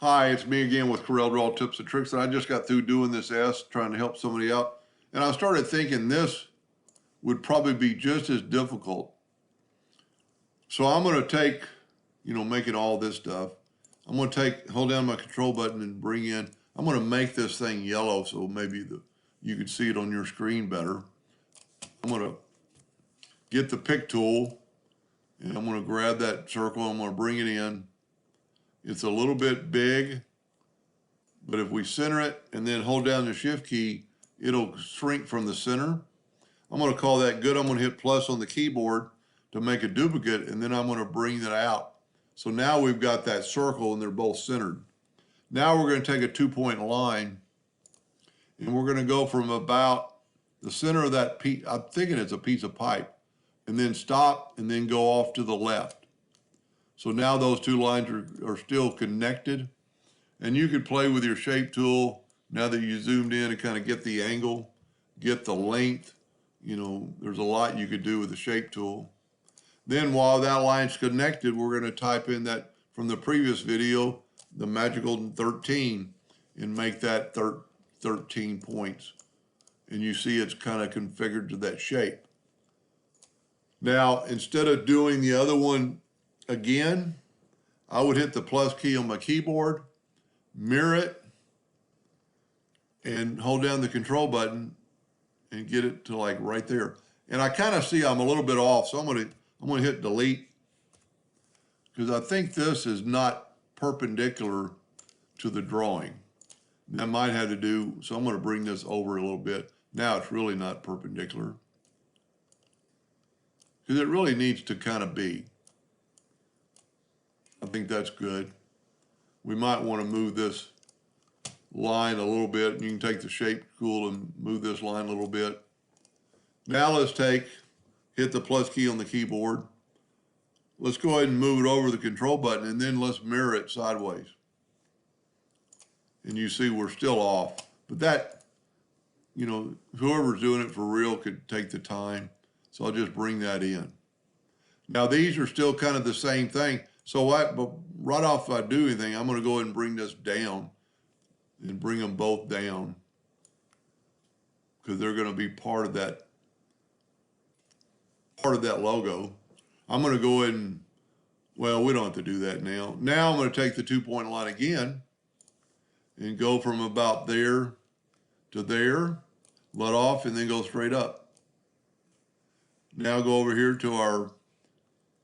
Hi, it's me again with Corel Draw Tips and Tricks, and I just got through doing this S, trying to help somebody out. And I started thinking this would probably be just as difficult. So I'm going to take, making all this stuff. I'm going to hold down my control button and bring in, I'm going to make this thing yellow so maybe you can see it on your screen better. I'm going to get the pick tool and I'm going to grab that circle. I'm going to bring it in. It's a little bit big, but if we center it and then hold down the shift key, it'll shrink from the center. I'm going to call that good. I'm going to hit plus on the keyboard to make a duplicate, and then I'm going to bring that out. So now we've got that circle and they're both centered. Now we're going to take a 2-point line and we're going to go from about the center of that piece, I'm thinking it's a piece of pipe, and then stop and then go off to the left. So now those two lines are still connected, and you could play with your shape tool now that you zoomed in and kind of get the angle, get the length. There's a lot you could do with the shape tool. Then while that line's connected, we're going to type in that from the previous video, the magical 13, and make that 13 points. And you see it's kind of configured to that shape. Now, instead of doing the other one again, I would hit the plus key on my keyboard, mirror it, and hold down the control button and get it to like right there. And I kind of see I'm a little bit off, so I'm gonna hit delete because I think this is not perpendicular to the drawing. That might have to do, so I'm gonna bring this over a little bit. Now it's really not perpendicular because it really needs to kind of be. I think that's good. We might want to move this line a little bit. You can take the shape tool and move this line a little bit. Now let's hit the plus key on the keyboard. Let's go ahead and move it over the control button, and then let's mirror it sideways. And you see we're still off. But that, whoever's doing it for real could take the time. So I'll just bring that in. Now these are still kind of the same thing. So but right off if I do anything, I'm going to go ahead and bring this down and bring them both down because they're going to be part of that logo. I'm going to go ahead and, well, we don't have to do that now. Now I'm going to take the 2-point line again and go from about there to there, let off, and then go straight up. Now go over here to our,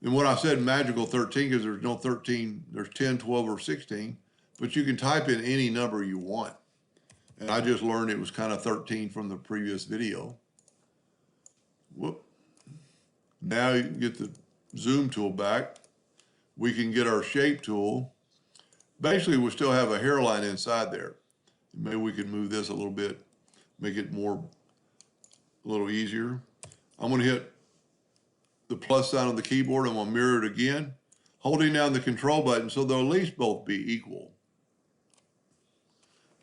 and when I said magical 13, because there's no 13, there's 10, 12, or 16, but you can type in any number you want. And I just learned it was kind of 13 from the previous video. Whoop. Now you can get the zoom tool back. We can get our shape tool. Basically, we still have a hairline inside there. Maybe we can move this a little bit, make it a little easier. I'm going to hit the plus sign on the keyboard. I'm going to mirror it again, holding down the control button so they'll at least both be equal.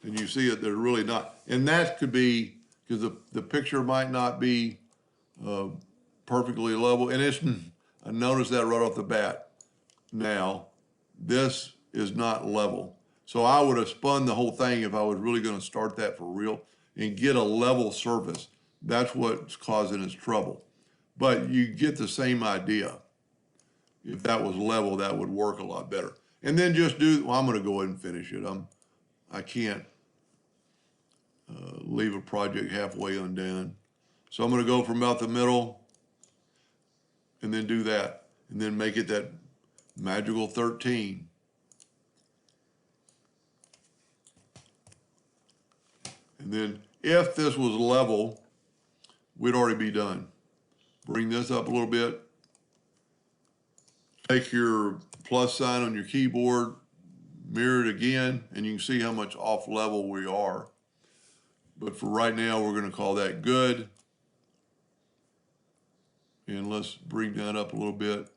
And you see it, they're really not. And that could be because the picture might not be perfectly level. And I noticed that right off the bat. Now, this is not level. So I would have spun the whole thing if I was really going to start that for real and get a level surface. That's what's causing us trouble. But you get the same idea. If that was level, that would work a lot better. And then just I'm going to go ahead and finish it. I can't leave a project halfway undone. So I'm going to go from about the middle and then do that. And then make it that magical 13. And then if this was level, we'd already be done. Bring this up a little bit. Take your plus sign on your keyboard, mirror it again, and you can see how much off level we are. But for right now, we're going to call that good. And let's bring that up a little bit.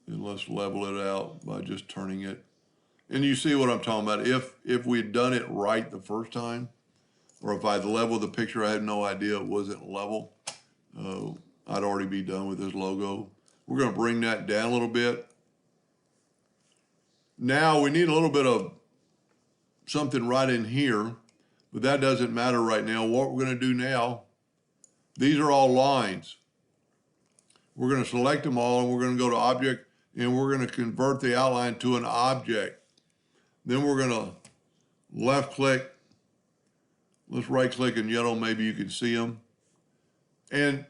And let's level it out by just turning it. And you see what I'm talking about. If we'd done it right the first time, or if I'd leveled the picture, I had no idea it wasn't level, I'd already be done with this logo. We're going to bring that down a little bit. Now we need a little bit of something right in here, but that doesn't matter right now. What we're going to do now, these are all lines. We're going to select them all, and we're going to go to Object, and we're going to convert the outline to an object. Then we're going to left click. Let's right click in yellow, maybe you can see them. And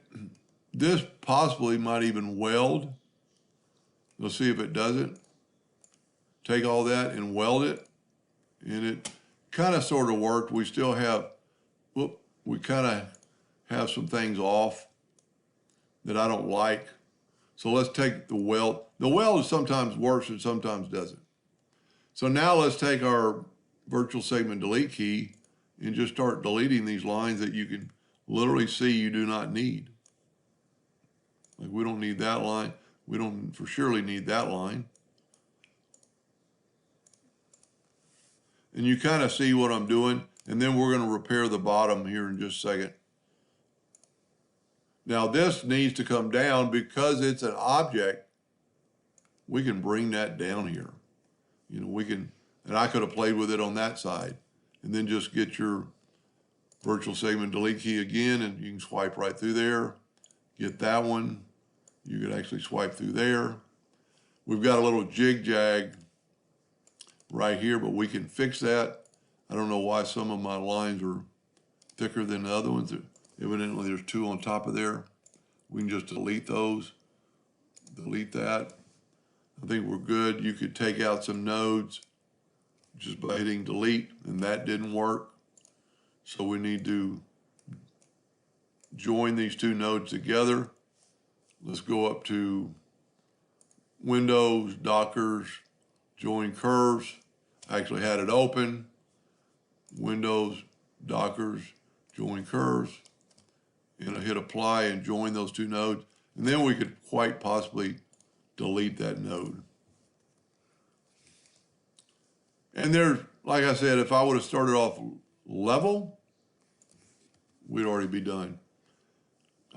this possibly might even weld. Let's see if it doesn't. Take all that and weld it. And it kind of sort of worked. We still have, we kind of have some things off that I don't like. So let's take the weld. The weld sometimes works and sometimes doesn't. So now let's take our virtual segment delete key and just start deleting these lines that you can literally see you do not need. Like we don't need that line. We don't for surely need that line. And you kind of see what I'm doing. And then we're going to repair the bottom here in just a second. Now this needs to come down because it's an object. We can bring that down here. You know, we can, and I could have played with it on that side. And then just get your virtual segment delete key again, and you can swipe right through there. Get that one. You could actually swipe through there. We've got a little jig jag right here, but we can fix that. I don't know why some of my lines are thicker than the other ones. Evidently there's two on top of there. We can just delete those. Delete that. I think we're good. You could take out some nodes just by hitting delete, and that didn't work. So we need to join these two nodes together. Let's go up to Windows, Dockers, join curves. I actually had it open. Windows, Dockers, join curves. And I hit apply and join those two nodes. And then we could quite possibly delete that node. And there's, like I said, if I would have started off level, we'd already be done.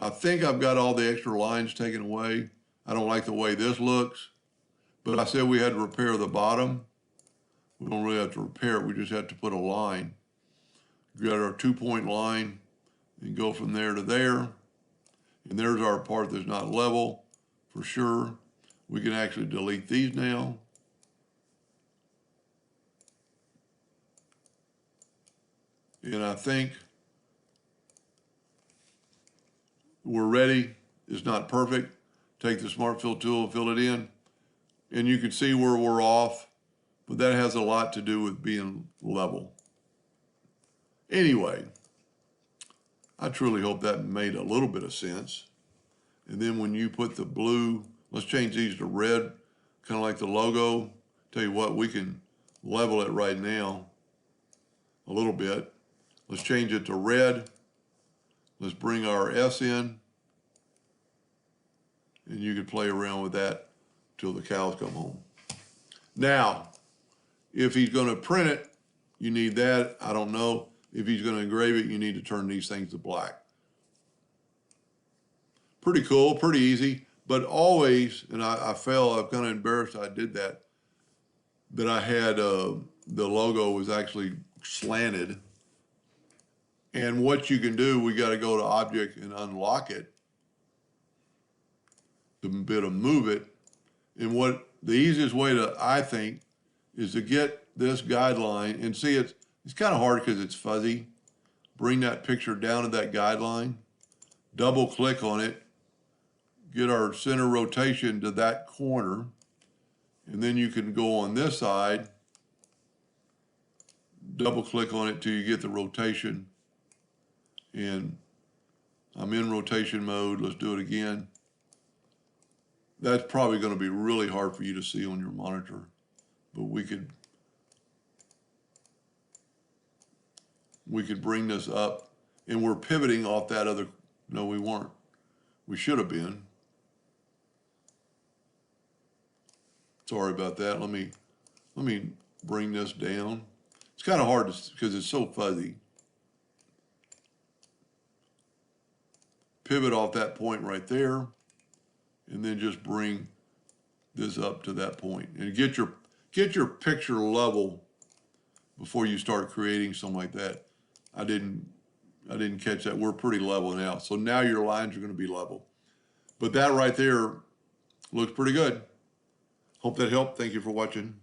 I think I've got all the extra lines taken away. I don't like the way this looks, but I said we had to repair the bottom. We don't really have to repair it. We just have to put a line. We got our 2-point line and go from there to there. And there's our part that's not level for sure. We can actually delete these now. And I think we're ready. It's not perfect. Take the Smart Fill tool, fill it in, and you can see where we're off, but that has a lot to do with being level. Anyway, I truly hope that made a little bit of sense. And then when you put the blue, let's change these to red, kind of like the logo. Tell you what, we can level it right now a little bit. Let's change it to red. Let's bring our S in. And you can play around with that till the cows come home. Now, if he's going to print it, you need that. I don't know. If he's going to engrave it, you need to turn these things to black. Pretty cool, pretty easy, but always, and I'm kind of embarrassed I did that, but I had, the logo was actually slanted. And what you can do, we got to go to Object and unlock it. The bit of move it. And what the easiest way to, I think, is to get this guideline and see it's kind of hard because it's fuzzy. Bring that picture down to that guideline, double click on it, get our center rotation to that corner, and then you can go on this side, double click on it till you get the rotation. And I'm in rotation mode. Let's do it again. That's probably going to be really hard for you to see on your monitor, but we could bring this up, and we're pivoting off that other, no, we weren't. We should have been. Sorry about that. Let me bring this down. It's kind of hard to, because it's so fuzzy. Pivot off that point right there, and then just bring this up to that point. And get get your picture level before you start creating something like that. I didn't catch that. We're pretty level now. So now your lines are going to be level. But that right there looks pretty good. Hope that helped. Thank you for watching.